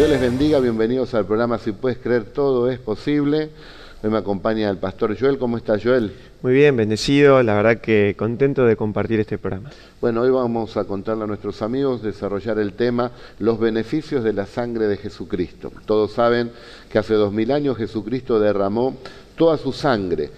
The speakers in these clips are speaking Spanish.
Dios les bendiga, bienvenidos al programa Si Puedes Creer Todo es Posible. Hoy me acompaña el pastor Joel. ¿Cómo está, Joel? Muy bien, bendecido, la verdad que contento de compartir este programa. Bueno, hoy vamos a contarle a nuestros amigos, desarrollar el tema, los beneficios de la sangre de Jesucristo. Todos saben que hace 2000 años Jesucristo derramó toda su sangre.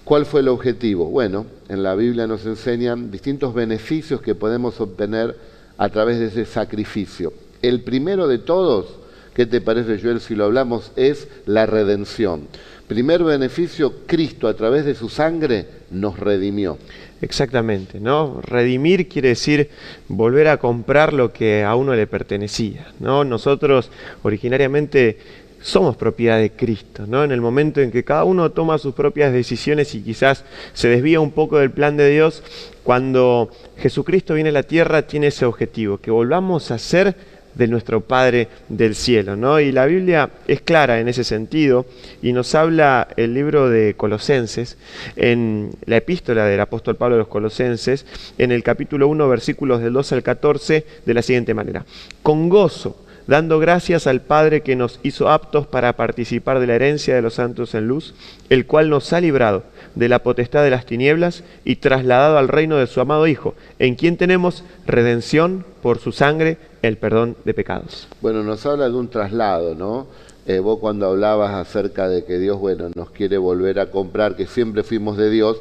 ¿Cuál fue el objetivo? Bueno, en la Biblia nos enseñan distintos beneficios que podemos obtener a través de ese sacrificio. El primero de todos, ¿qué te parece, Joel, si lo hablamos? Es la redención. Primer beneficio, Cristo a través de su sangre nos redimió. Exactamente, ¿no? Redimir quiere decir volver a comprar lo que a uno le pertenecía, ¿no? Nosotros originariamente somos propiedad de Cristo, ¿no? En el momento en que cada uno toma sus propias decisiones y quizás se desvía un poco del plan de Dios, cuando Jesucristo viene a la tierra tiene ese objetivo, que volvamos a ser de nuestro Padre del cielo, ¿no? Y la Biblia es clara en ese sentido y nos habla el libro de Colosenses, en la epístola del apóstol Pablo a los Colosenses, en el capítulo 1, versículos del 2 al 14, de la siguiente manera: con gozo, dando gracias al Padre que nos hizo aptos para participar de la herencia de los santos en luz, el cual nos ha librado de la potestad de las tinieblas y trasladado al reino de su amado Hijo, en quien tenemos redención por su sangre, el perdón de pecados. Bueno, nos habla de un traslado, ¿no? Vos cuando hablabas acerca de que Dios, bueno, nos quiere volver a comprar, que siempre fuimos de Dios,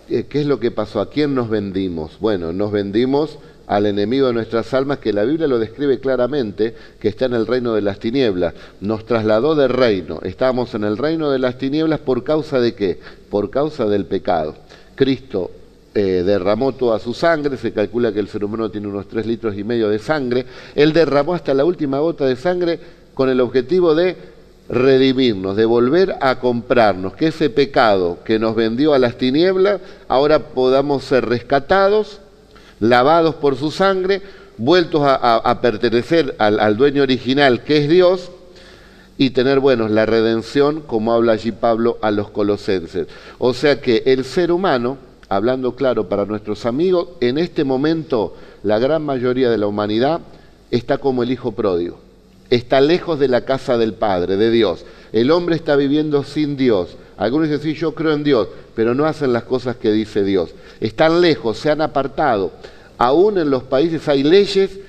¿qué es lo que pasó? ¿A quién nos vendimos? Bueno, nos vendimos al enemigo de nuestras almas, que la Biblia lo describe claramente, que está en el reino de las tinieblas. Nos trasladó de reino. Estábamos en el reino de las tinieblas, ¿por causa de qué? Por causa del pecado. Cristo derramó toda su sangre, se calcula que el ser humano tiene unos 3,5 litros de sangre. Él derramó hasta la última gota de sangre con el objetivo de redimirnos, de volver a comprarnos, que ese pecado que nos vendió a las tinieblas, ahora podamos ser rescatados, lavados por su sangre, vueltos a pertenecer al dueño original, que es Dios, y tener, bueno, la redención, como habla allí Pablo a los colosenses. O sea que el ser humano, hablando claro para nuestros amigos, en este momento la gran mayoría de la humanidad está como el hijo pródigo. Está lejos de la casa del Padre, de Dios. El hombre está viviendo sin Dios. Algunos dicen, sí, yo creo en Dios, pero no hacen las cosas que dice Dios. Están lejos, se han apartado. Aún en los países hay leyes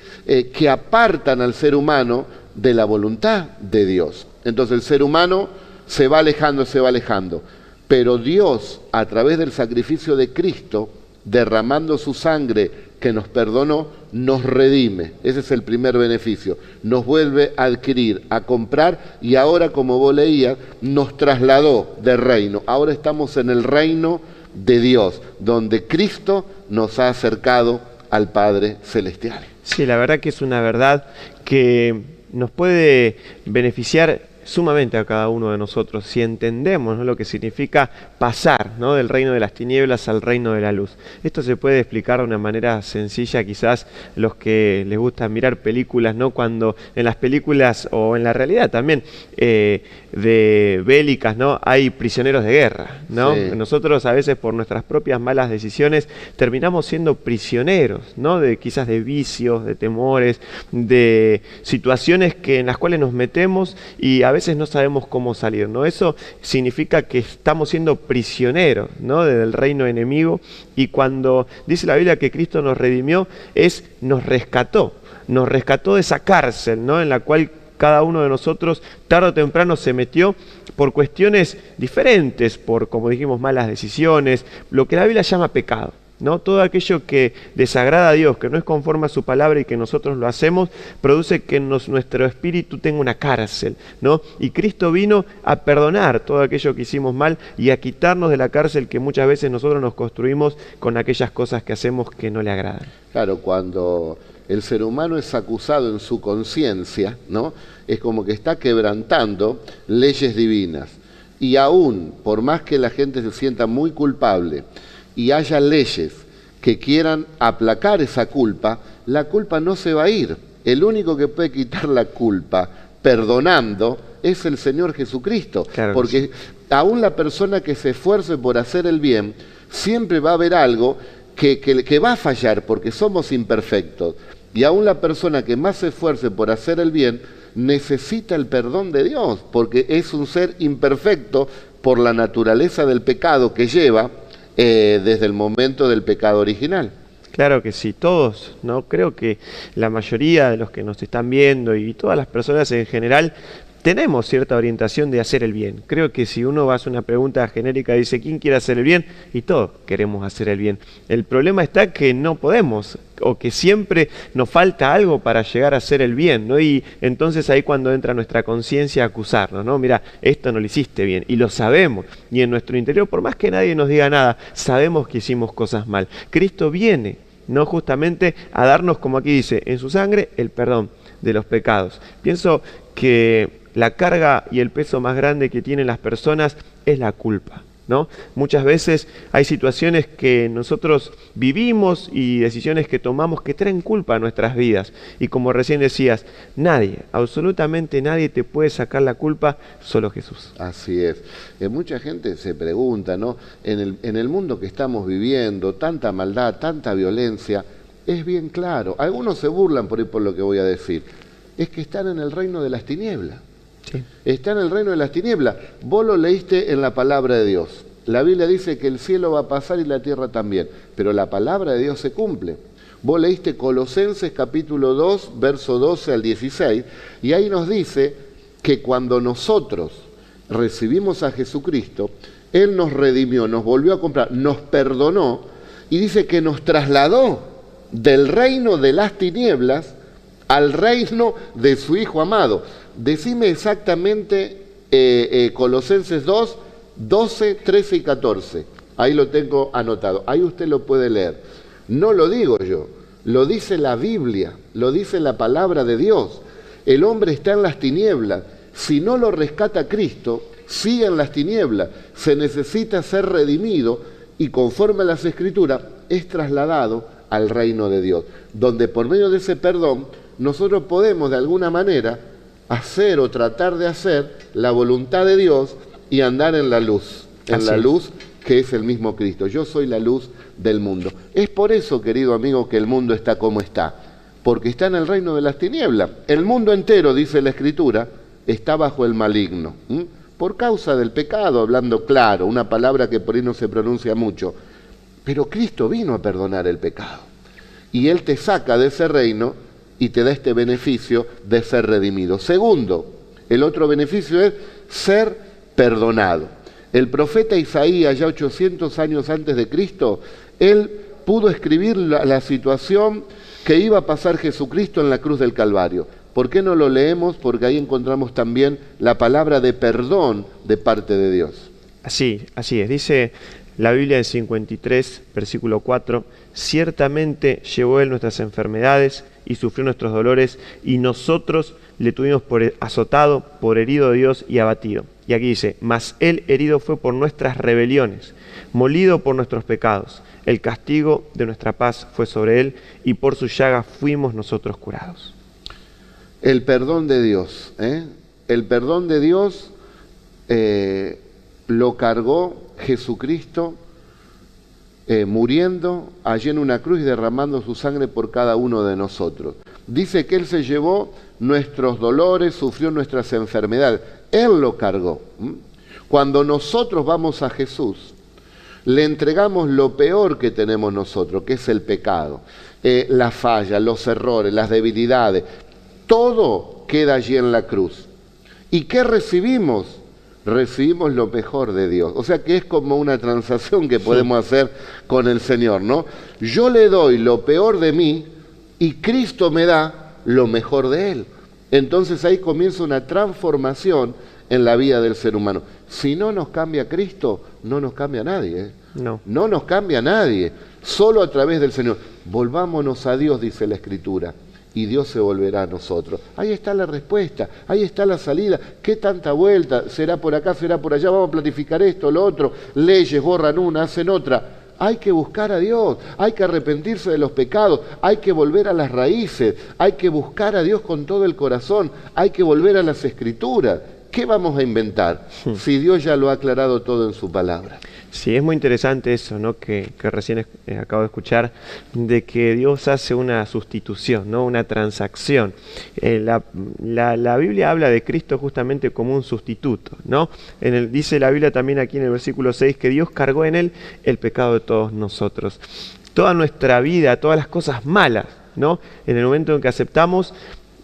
que apartan al ser humano de la voluntad de Dios. Entonces el ser humano se va alejando. Pero Dios, a través del sacrificio de Cristo, derramando su sangre que nos perdonó, nos redime. Ese es el primer beneficio. Nos vuelve a adquirir, a comprar, y ahora, como vos leías, nos trasladó de reino. Ahora estamos en el reino de Dios, donde Cristo nos ha acercado al Padre Celestial. Sí, la verdad que es una verdad que nos puede beneficiar sumamente a cada uno de nosotros si entendemos, ¿no?, lo que significa pasar, ¿no?, del reino de las tinieblas al reino de la luz. Esto se puede explicar de una manera sencilla, quizás los que les gusta mirar películas, ¿no?, cuando en las películas o en la realidad también de bélicas, ¿no?, hay prisioneros de guerra, ¿no? Sí. Nosotros a veces por nuestras propias malas decisiones terminamos siendo prisioneros, ¿no?, de quizás de vicios, de temores, de situaciones en las cuales nos metemos y a veces no sabemos cómo salir, ¿no? Eso significa que estamos siendo prisioneros, ¿no?, del reino enemigo, y cuando dice la Biblia que Cristo nos redimió, nos rescató de esa cárcel, ¿no?, en la cual cada uno de nosotros tarde o temprano se metió por cuestiones diferentes, por, como dijimos, malas decisiones, lo que la Biblia llama pecado, ¿no? Todo aquello que desagrada a Dios, que no es conforme a su palabra y que nosotros lo hacemos, produce que nuestro espíritu tenga una cárcel, ¿no? Y Cristo vino a perdonar todo aquello que hicimos mal y a quitarnos de la cárcel que muchas veces nosotros nos construimos con aquellas cosas que hacemos que no le agradan. Claro, cuando el ser humano es acusado en su conciencia, ¿no?, es como que está quebrantando leyes divinas. Y aún, por más que la gente se sienta muy culpable y haya leyes que quieran aplacar esa culpa, la culpa no se va a ir. El único que puede quitar la culpa perdonando es el Señor Jesucristo. Claro, porque sí, aún la persona que se esfuerce por hacer el bien, siempre va a haber algo que va a fallar, porque somos imperfectos. Y aún la persona que más se esfuerce por hacer el bien, necesita el perdón de Dios, porque es un ser imperfecto por la naturaleza del pecado que lleva desde el momento del pecado original. Claro que sí, todos, ¿no? Creo que la mayoría de los que nos están viendo y todas las personas en general tenemos cierta orientación de hacer el bien. Creo que si uno va a hacer una pregunta genérica, dice, ¿quién quiere hacer el bien? Y todos queremos hacer el bien. El problema está que no podemos, o que siempre nos falta algo para llegar a hacer el bien, ¿no? Y entonces ahí cuando entra nuestra conciencia a acusarnos, ¿no? Mira, esto no lo hiciste bien, y lo sabemos. Y en nuestro interior, por más que nadie nos diga nada, sabemos que hicimos cosas mal. Cristo viene, ¿no? Justamente a darnos, como aquí dice, en su sangre, el perdón de los pecados. Pienso que la carga y el peso más grande que tienen las personas es la culpa, ¿no? Muchas veces hay situaciones que nosotros vivimos y decisiones que tomamos que traen culpa a nuestras vidas. Y como recién decías, nadie, absolutamente nadie te puede sacar la culpa, solo Jesús. Así es. Mucha gente se pregunta, ¿no? En el mundo que estamos viviendo, tanta maldad, tanta violencia, es bien claro. Algunos se burlan por lo que voy a decir. Es que están en el reino de las tinieblas. Sí. Está en el reino de las tinieblas. Vos lo leíste en la palabra de Dios. La Biblia dice que el cielo va a pasar y la tierra también, pero la palabra de Dios se cumple. Vos leíste Colosenses capítulo 2, verso 12 al 16, y ahí nos dice que cuando nosotros recibimos a Jesucristo, Él nos redimió, nos volvió a comprar, nos perdonó, y dice que nos trasladó del reino de las tinieblas al reino de su Hijo amado. Decime exactamente Colosenses 2, 12, 13 y 14. Ahí lo tengo anotado. Ahí usted lo puede leer. No lo digo yo, lo dice la Biblia, lo dice la palabra de Dios. El hombre está en las tinieblas. Si no lo rescata Cristo, sigue en las tinieblas. Se necesita ser redimido y conforme a las Escrituras es trasladado al reino de Dios, donde por medio de ese perdón nosotros podemos de alguna manera hacer o tratar de hacer la voluntad de Dios y andar en la luz, luz que es el mismo Cristo. Yo soy la luz del mundo. Es por eso, querido amigo, que el mundo está como está, porque está en el reino de las tinieblas. El mundo entero, dice la Escritura, está bajo el maligno, por causa del pecado, hablando claro, una palabra que por ahí no se pronuncia mucho. Pero Cristo vino a perdonar el pecado, y Él te saca de ese reino y te da este beneficio de ser redimido. Segundo, el otro beneficio es ser perdonado. El profeta Isaías, ya 800 años antes de Cristo, él pudo escribir la situación que iba a pasar Jesucristo en la cruz del Calvario. ¿Por qué no lo leemos? Porque ahí encontramos también la palabra de perdón de parte de Dios. Así es. Dice la Biblia en 53, versículo 4, ciertamente llevó Él nuestras enfermedades y sufrió nuestros dolores, y nosotros le tuvimos por azotado, por herido de Dios y abatido. Y aquí dice, mas Él herido fue por nuestras rebeliones, molido por nuestros pecados. El castigo de nuestra paz fue sobre Él, y por su llaga fuimos nosotros curados. El perdón de Dios, el perdón de Dios lo cargó Jesucristo muriendo allí en una cruz y derramando su sangre por cada uno de nosotros. Dice que Él se llevó nuestros dolores, sufrió nuestras enfermedades. Él lo cargó. Cuando nosotros vamos a Jesús, le entregamos lo peor que tenemos nosotros, que es el pecado, la falla, los errores, las debilidades. Todo queda allí en la cruz. ¿Y qué recibimos? Recibimos lo mejor de Dios. O sea que es como una transacción que podemos hacer con el Señor, ¿no? Yo le doy lo peor de mí y Cristo me da lo mejor de Él. Entonces ahí comienza una transformación en la vida del ser humano. Si no nos cambia Cristo, no nos cambia nadie. No nos cambia nadie. Solo a través del Señor. Volvámonos a Dios, dice la Escritura, y Dios se volverá a nosotros. Ahí está la respuesta, ahí está la salida. ¿Qué tanta vuelta? ¿Será por acá, será por allá? Vamos a planificar esto, lo otro. Leyes, borran una, hacen otra. Hay que buscar a Dios, hay que arrepentirse de los pecados, hay que volver a las raíces, hay que buscar a Dios con todo el corazón, hay que volver a las Escrituras. ¿qué vamos a inventar si Dios ya lo ha aclarado todo en su palabra? Sí, es muy interesante eso, ¿no? Que recién acabo de escuchar, de que Dios hace una sustitución, ¿no? Una transacción. La Biblia habla de Cristo justamente como un sustituto, ¿no? Dice la Biblia también aquí en el versículo 6 que Dios cargó en él el pecado de todos nosotros. Toda nuestra vida, todas las cosas malas, ¿no? En el momento en que aceptamos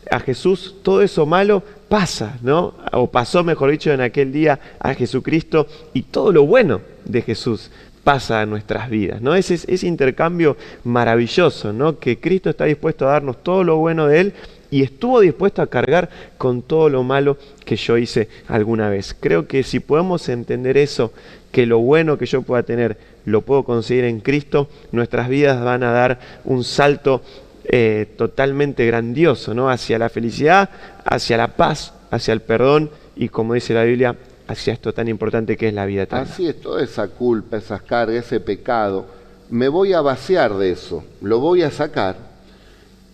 a Jesús, todo eso malo pasa, ¿no? O pasó, mejor dicho, en aquel día a Jesucristo, y todo lo bueno de Jesús pasa a nuestras vidas, ¿no? Ese intercambio maravilloso, ¿no? Que Cristo está dispuesto a darnos todo lo bueno de Él y estuvo dispuesto a cargar con todo lo malo que yo hice alguna vez. Creo que si podemos entender eso, que lo bueno que yo pueda tener lo puedo conseguir en Cristo, nuestras vidas van a dar un salto totalmente grandioso, ¿no? Hacia la felicidad, hacia la paz, hacia el perdón y, como dice la Biblia, hacia esto tan importante que es la vida eterna. Así es, toda esa culpa, esas cargas, ese pecado, me voy a vaciar de eso, lo voy a sacar,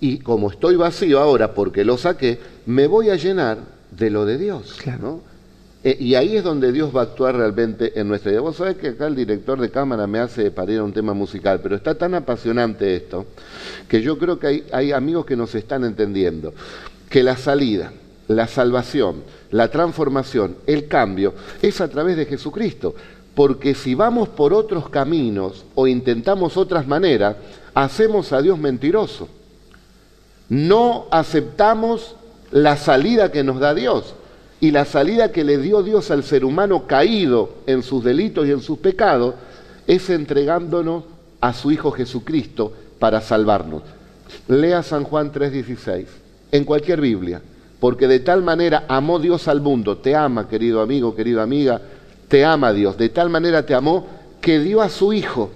y como estoy vacío ahora porque lo saqué, me voy a llenar de lo de Dios, Claro. ¿no? Y ahí es donde Dios va a actuar realmente en nuestra vida. Vos sabés que acá el director de cámara me hace parir a un tema musical, pero está tan apasionante esto, que yo creo que hay amigos que nos están entendiendo, que la salida, la salvación, la transformación, el cambio, es a través de Jesucristo. Porque si vamos por otros caminos o intentamos otras maneras, hacemos a Dios mentiroso. No aceptamos la salida que nos da Dios. Y la salida que le dio Dios al ser humano caído en sus delitos y en sus pecados es entregándonos a su Hijo Jesucristo para salvarnos. Lea San Juan 3:16 en cualquier Biblia, porque de tal manera amó Dios al mundo. Te ama, querido amigo, querida amiga, te ama Dios. De tal manera te amó que dio a su Hijo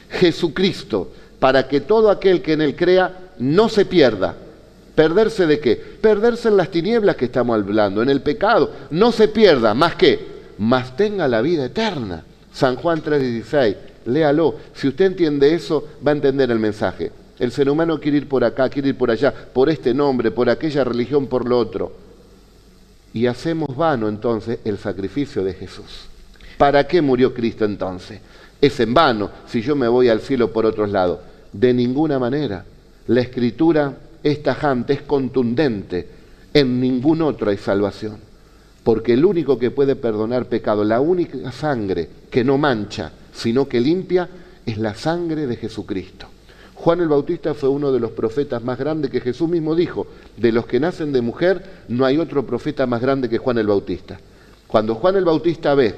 Jesucristo para que todo aquel que en Él crea no se pierda. ¿Perderse de qué? Perderse en las tinieblas que estamos hablando, en el pecado. No se pierda, ¿más qué? Más tenga la vida eterna. San Juan 3:16, léalo. Si usted entiende eso, va a entender el mensaje. El ser humano quiere ir por acá, quiere ir por allá, por este nombre, por aquella religión, por lo otro. Y hacemos vano entonces el sacrificio de Jesús. ¿Para qué murió Cristo entonces? Es en vano si yo me voy al cielo por otros lados. De ninguna manera. La Escritura es tajante, es contundente. En ningún otro hay salvación. Porque el único que puede perdonar pecado, la única sangre que no mancha, sino que limpia, es la sangre de Jesucristo. Juan el Bautista fue uno de los profetas más grandes que Jesús mismo dijo. De los que nacen de mujer, no hay otro profeta más grande que Juan el Bautista. Cuando Juan el Bautista ve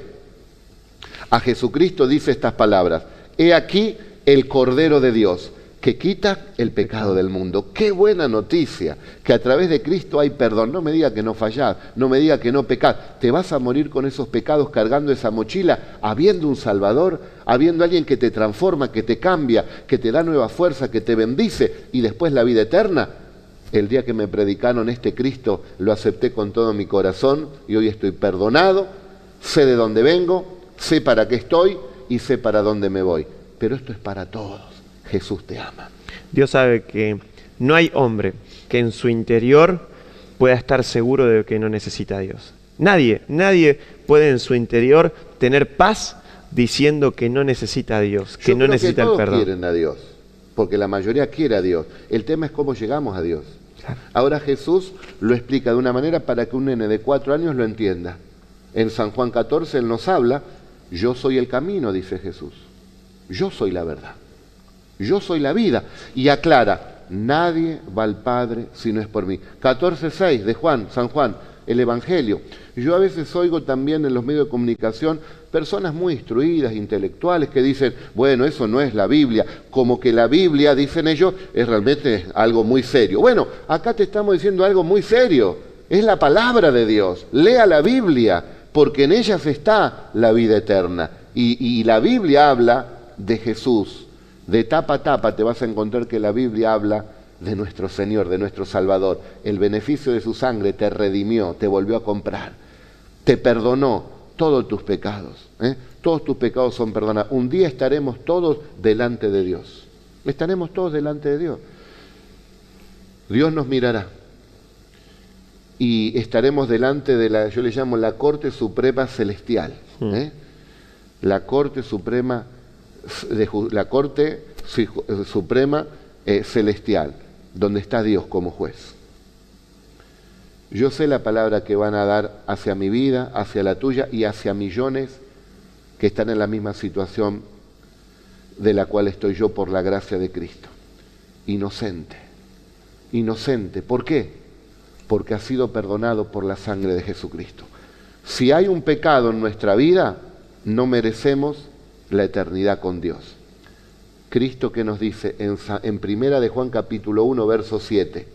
a Jesucristo, dice estas palabras: he aquí el Cordero de Dios, que quita el pecado del mundo. ¡Qué buena noticia! Que a través de Cristo hay perdón. No me diga que no fallás, no me diga que no pecás. Te vas a morir con esos pecados cargando esa mochila, habiendo un Salvador, habiendo alguien que te transforma, que te cambia, que te da nueva fuerza, que te bendice, y después la vida eterna. El día que me predicaron este Cristo, lo acepté con todo mi corazón, y hoy estoy perdonado, sé de dónde vengo, sé para qué estoy, y sé para dónde me voy. Pero esto es para todos. Jesús te ama. Dios sabe que no hay hombre que en su interior pueda estar seguro de que no necesita a Dios. Nadie puede en su interior tener paz diciendo que no necesita a Dios, que no necesita el perdón. Todos quieren a Dios, porque la mayoría quiere a Dios. El tema es cómo llegamos a Dios. Claro. Ahora Jesús lo explica de una manera para que un nene de 4 años lo entienda. En San Juan 14 Él nos habla: yo soy el camino, dice Jesús. Yo soy la verdad. Yo soy la vida. Y aclara: nadie va al Padre si no es por mí. 14:6 de San Juan, el Evangelio. Yo a veces oigo también en los medios de comunicación personas muy instruidas, intelectuales, que dicen: bueno, eso no es la Biblia. Como que la Biblia, dicen ellos, es realmente algo muy serio. Bueno, acá te estamos diciendo algo muy serio. Es la palabra de Dios. Lea la Biblia, porque en ellas está la vida eterna. Y la Biblia habla de Jesús. De tapa a tapa te vas a encontrar que la Biblia habla de nuestro Señor, de nuestro Salvador. El beneficio de su sangre te redimió, te volvió a comprar, te perdonó todos tus pecados. Todos tus pecados son perdonados. Un día estaremos todos delante de Dios. Estaremos todos delante de Dios. Dios nos mirará y estaremos delante de yo le llamo la Corte Suprema Celestial. La Corte Suprema, Suprema Celestial, donde está Dios como juez. Yo sé la palabra que van a dar hacia mi vida, hacia la tuya y hacia millones que están en la misma situación de la cual estoy yo por la gracia de Cristo. Inocente. Inocente. ¿Por qué? Porque ha sido perdonado por la sangre de Jesucristo. Si hay un pecado en nuestra vida, no merecemos la eternidad con Dios. Cristo que nos dice en Primera de Juan capítulo 1, verso 7,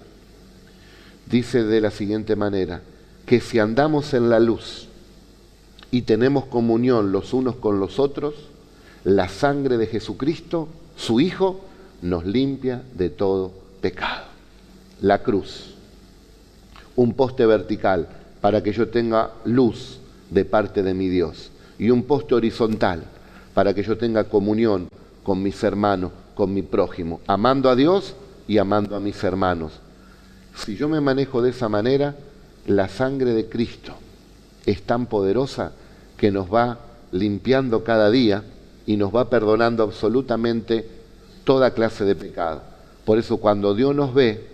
dice de la siguiente manera, que si andamos en la luz y tenemos comunión los unos con los otros, la sangre de Jesucristo, su Hijo, nos limpia de todo pecado. La cruz, un poste vertical para que yo tenga luz de parte de mi Dios y un poste horizontal para que yo tenga comunión con mis hermanos, con mi prójimo, amando a Dios y amando a mis hermanos. Si yo me manejo de esa manera, la sangre de Cristo es tan poderosa que nos va limpiando cada día y nos va perdonando absolutamente toda clase de pecado. Por eso cuando Dios nos ve,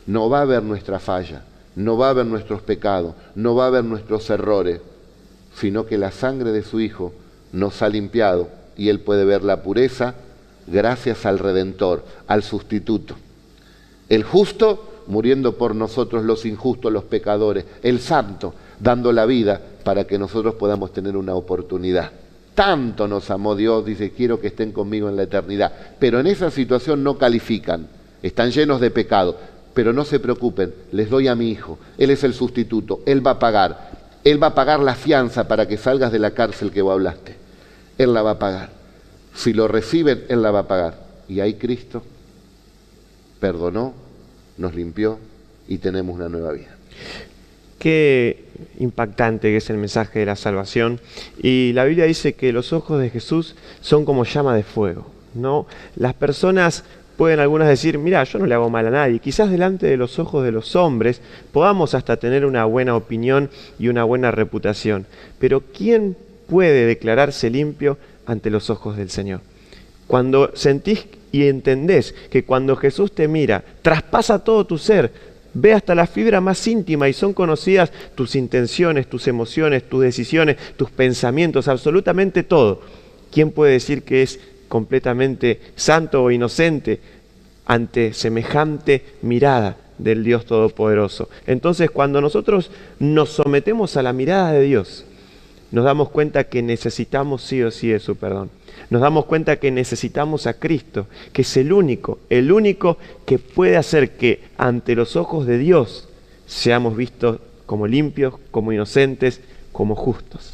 no va a ver nuestra falla, no va a ver nuestros pecados, no va a ver nuestros errores, sino que la sangre de su Hijo nos ha limpiado y Él puede ver la pureza gracias al Redentor, al sustituto. El justo muriendo por nosotros los injustos, los pecadores, el santo dando la vida para que nosotros podamos tener una oportunidad. Tanto nos amó Dios, dice, quiero que estén conmigo en la eternidad. Pero en esa situación no califican, están llenos de pecado. Pero no se preocupen, les doy a mi Hijo, Él es el sustituto, Él va a pagar la fianza para que salgas de la cárcel que vos hablaste. Él la va a pagar. Si lo reciben, Él la va a pagar. Y ahí Cristo perdonó, nos limpió y tenemos una nueva vida. Qué impactante que es el mensaje de la salvación. Y la Biblia dice que los ojos de Jesús son como llama de fuego, ¿no? Las personas pueden algunas decir, mira, yo no le hago mal a nadie. Quizás delante de los ojos de los hombres podamos hasta tener una buena opinión y una buena reputación. Pero ¿quién puede declararse limpio ante los ojos del Señor? Cuando sentís y entendés que cuando Jesús te mira, traspasa todo tu ser, ve hasta la fibra más íntima y son conocidas tus intenciones, tus emociones, tus decisiones, tus pensamientos, absolutamente todo. ¿Quién puede decir que es completamente santo o inocente ante semejante mirada del Dios Todopoderoso? Entonces, cuando nosotros nos sometemos a la mirada de Dios, nos damos cuenta que necesitamos sí o sí de su perdón. Nos damos cuenta que necesitamos a Cristo, que es el único que puede hacer que ante los ojos de Dios seamos vistos como limpios, como inocentes, como justos.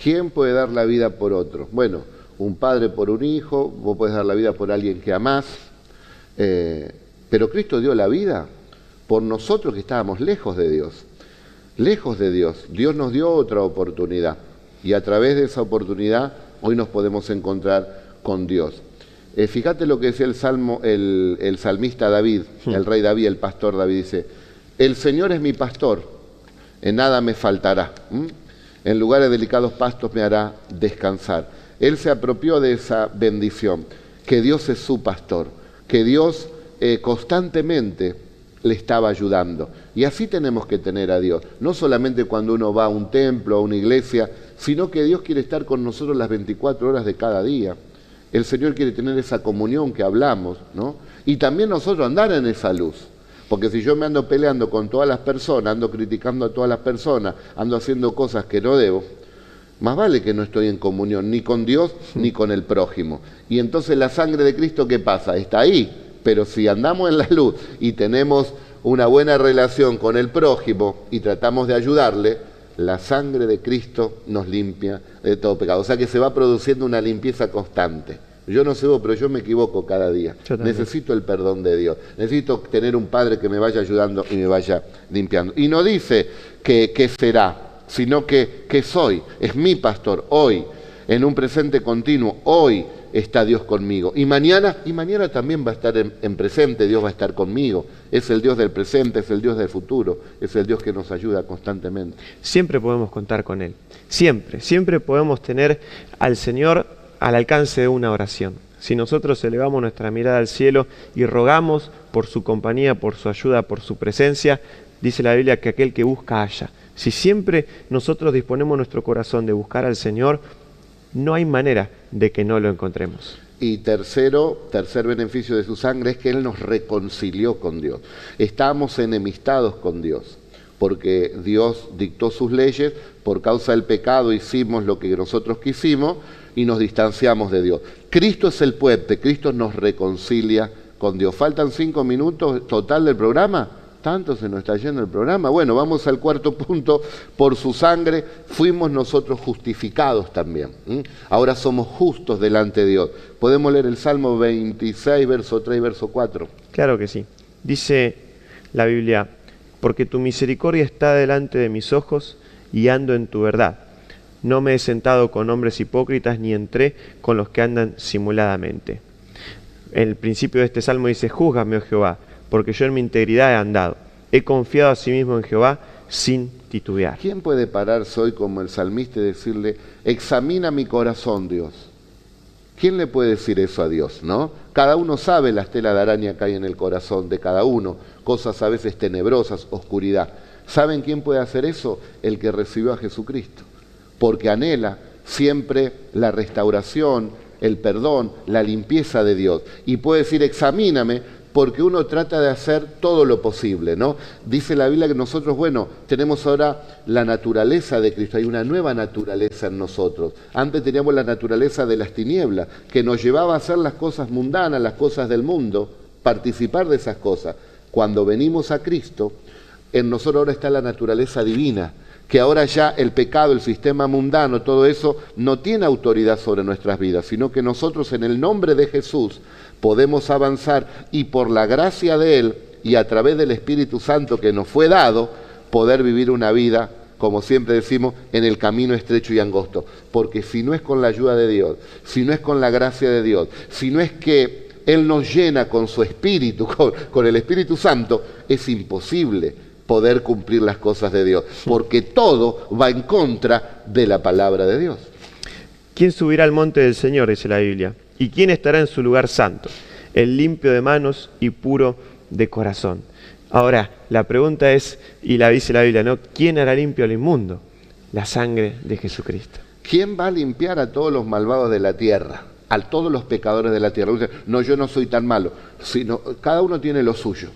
¿Quién puede dar la vida por otro? Bueno, un padre por un hijo, vos podés dar la vida por alguien que amás, pero Cristo dio la vida por nosotros que estábamos lejos de Dios. Lejos de Dios. Dios nos dio otra oportunidad y a través de esa oportunidad hoy nos podemos encontrar con Dios. Fíjate lo que decía el salmista David, el rey David, el pastor David, dice, el Señor es mi pastor, en nada me faltará, en lugares delicados pastos me hará descansar. Él se apropió de esa bendición, que Dios es su pastor, que Dios constantemente le estaba ayudando. Y así tenemos que tener a Dios, no solamente cuando uno va a un templo, a una iglesia, sino que Dios quiere estar con nosotros las 24 horas de cada día. El Señor quiere tener esa comunión que hablamos, ¿no? Y también nosotros andar en esa luz. Porque si yo me ando peleando con todas las personas, ando criticando a todas las personas, ando haciendo cosas que no debo, más vale que no estoy en comunión ni con Dios ni con el prójimo. Y entonces la sangre de Cristo, ¿qué pasa? Está ahí. Pero si andamos en la luz y tenemos una buena relación con el prójimo y tratamos de ayudarle, la sangre de Cristo nos limpia de todo pecado. O sea que se va produciendo una limpieza constante. Yo no sé vos, pero yo me equivoco cada día. Necesito el perdón de Dios. Necesito tener un Padre que me vaya ayudando y me vaya limpiando. Y no dice que será, sino que soy. Es mi pastor hoy, en un presente continuo. Hoy está Dios conmigo. Y mañana también va a estar en presente, Dios va a estar conmigo. Es el Dios del presente, es el Dios del futuro, es el Dios que nos ayuda constantemente. Siempre podemos contar con Él, siempre podemos tener al Señor al alcance de una oración. Si nosotros elevamos nuestra mirada al cielo y rogamos por su compañía, por su ayuda, por su presencia, dice la Biblia que aquel que busca halla. Si siempre nosotros disponemos nuestro corazón de buscar al Señor, no hay manera de que no lo encontremos. Y tercer beneficio de su sangre es que Él nos reconcilió con Dios. Estábamos enemistados con Dios, porque Dios dictó sus leyes, por causa del pecado hicimos lo que nosotros quisimos y nos distanciamos de Dios. Cristo es el puente, Cristo nos reconcilia con Dios. Faltan 5 minutos total del programa. Tanto se nos está yendo el programa. Bueno, vamos al cuarto punto. Por su sangre fuimos nosotros justificados también. Ahora somos justos delante de Dios. ¿Podemos leer el Salmo 26, verso 3 y verso 4? Claro que sí. Dice la Biblia, porque tu misericordia está delante de mis ojos y ando en tu verdad. No me he sentado con hombres hipócritas ni entré con los que andan simuladamente. El principio de este salmo dice, júzgame, oh Jehová, porque yo en mi integridad he andado. He confiado a sí mismo en Jehová sin titubear. ¿Quién puede pararse hoy como el salmista y decirle, examina mi corazón, Dios? ¿Quién le puede decir eso a Dios, no? Cada uno sabe la estela de araña que hay en el corazón de cada uno, cosas a veces tenebrosas, oscuridad. ¿Saben quién puede hacer eso? El que recibió a Jesucristo, porque anhela siempre la restauración, el perdón, la limpieza de Dios. Y puede decir, examíname, porque uno trata de hacer todo lo posible, ¿no? Dice la Biblia que nosotros, tenemos ahora la naturaleza de Cristo, hay una nueva naturaleza en nosotros. Antes teníamos la naturaleza de las tinieblas, que nos llevaba a hacer las cosas mundanas, las cosas del mundo, participar de esas cosas. Cuando venimos a Cristo, en nosotros ahora está la naturaleza divina, que ahora ya el pecado, el sistema mundano, todo eso no tiene autoridad sobre nuestras vidas, sino que nosotros en el nombre de Jesús podemos avanzar y por la gracia de Él y a través del Espíritu Santo que nos fue dado, poder vivir una vida, como siempre decimos, en el camino estrecho y angosto. Porque si no es con la ayuda de Dios, si no es con la gracia de Dios, si no es que Él nos llena con su Espíritu, con el Espíritu Santo, es imposible poder cumplir las cosas de Dios, porque todo va en contra de la palabra de Dios. ¿Quién subirá al monte del Señor?, dice la Biblia, ¿y quién estará en su lugar santo? El limpio de manos y puro de corazón. Ahora, la pregunta es, y la dice la Biblia, ¿no? ¿Quién hará limpio al inmundo? La sangre de Jesucristo. ¿Quién va a limpiar a todos los malvados de la tierra? A todos los pecadores de la tierra. No, yo no soy tan malo, sino cada uno tiene lo suyo.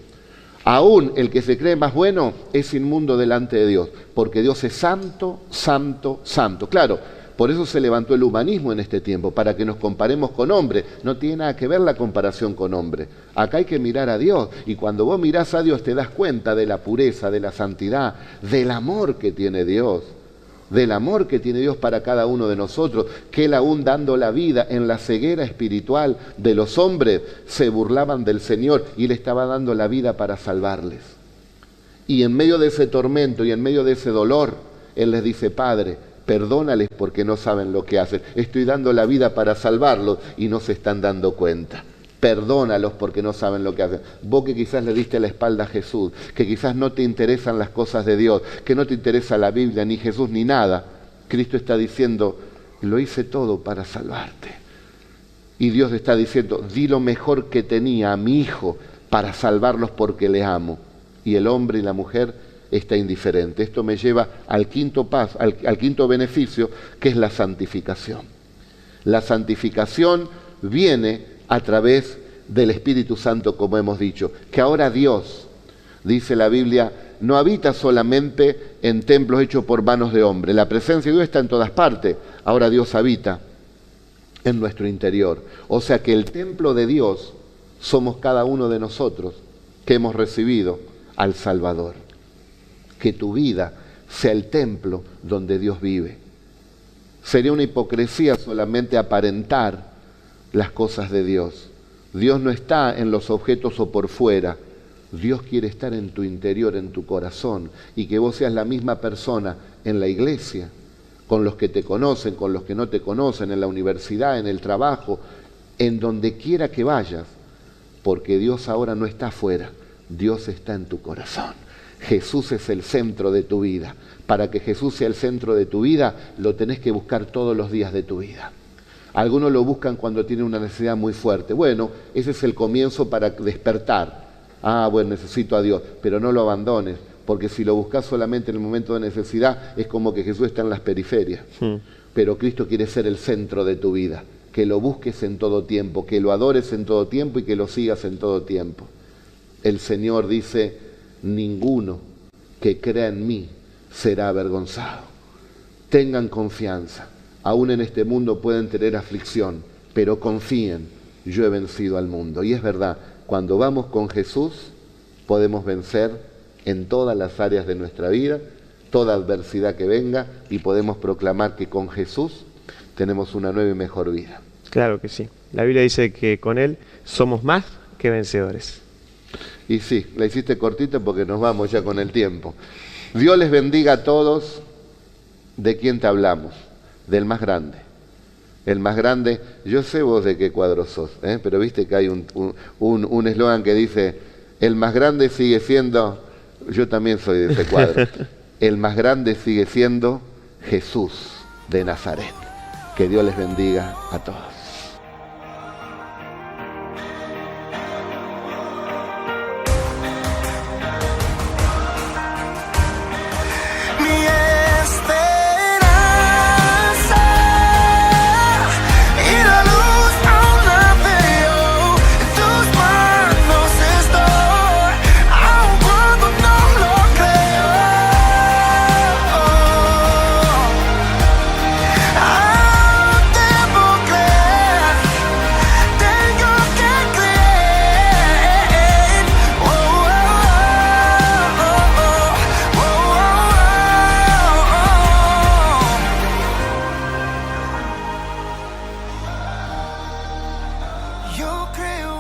Aún el que se cree más bueno es inmundo delante de Dios, porque Dios es santo, santo, santo. Claro, por eso se levantó el humanismo en este tiempo, para que nos comparemos con hombres. No tiene nada que ver la comparación con hombres. Acá hay que mirar a Dios, y cuando vos mirás a Dios te das cuenta de la pureza, de la santidad, del amor que tiene Dios. Del amor que tiene Dios para cada uno de nosotros, que Él aún dando la vida en la ceguera espiritual de los hombres, se burlaban del Señor y Él estaba dando la vida para salvarles. Y en medio de ese tormento y en medio de ese dolor, Él les dice, Padre, perdónales porque no saben lo que hacen. Estoy dando la vida para salvarlos y no se están dando cuenta. Perdónalos porque no saben lo que hacen. Vos que quizás le diste la espalda a Jesús, que quizás no te interesan las cosas de Dios, que no te interesa la Biblia, ni Jesús, ni nada. Cristo está diciendo, lo hice todo para salvarte. Y Dios está diciendo, di lo mejor que tenía a mi hijo para salvarlos porque le amo. Y el hombre y la mujer está indiferente. Esto me lleva al quinto paso, al quinto beneficio, que es la santificación. La santificación viene a través del Espíritu Santo, como hemos dicho, que ahora Dios, dice la Biblia, no habita solamente en templos hechos por manos de hombre. La presencia de Dios está en todas partes. Ahora Dios habita en nuestro interior. O sea que el templo de Dios somos cada uno de nosotros que hemos recibido al Salvador. Que tu vida sea el templo donde Dios vive. Sería una hipocresía solamente aparentar las cosas de Dios. Dios no está en los objetos o por fuera. Dios quiere estar en tu interior, en tu corazón, y que vos seas la misma persona en la iglesia, con los que te conocen, con los que no te conocen, en la universidad, en el trabajo, en donde quiera que vayas, porque Dios ahora no está afuera, Dios está en tu corazón. Jesús es el centro de tu vida. Para que Jesús sea el centro de tu vida, lo tenés que buscar todos los días de tu vida. Algunos lo buscan cuando tienen una necesidad muy fuerte. Bueno, ese es el comienzo para despertar. Ah, bueno, necesito a Dios, pero no lo abandones, porque si lo buscas solamente en el momento de necesidad, es como que Jesús está en las periferias. Pero Cristo quiere ser el centro de tu vida, que lo busques en todo tiempo, que lo adores en todo tiempo y que lo sigas en todo tiempo. El Señor dice, ninguno que crea en mí será avergonzado. Tengan confianza, aún en este mundo pueden tener aflicción, pero confíen, yo he vencido al mundo. Y es verdad, cuando vamos con Jesús, podemos vencer en todas las áreas de nuestra vida, toda adversidad que venga, y podemos proclamar que con Jesús tenemos una nueva y mejor vida. Claro que sí. La Biblia dice que con Él somos más que vencedores. Y sí, la hiciste cortita porque nos vamos ya con el tiempo. Dios les bendiga a todos. ¿De quién te hablamos? Del más grande. El más grande, yo sé vos de qué cuadro sos, pero viste que hay un eslogan que dice, el más grande sigue siendo, yo también soy de ese cuadro, el más grande sigue siendo Jesús de Nazaret. Que Dios les bendiga a todos. Yo creo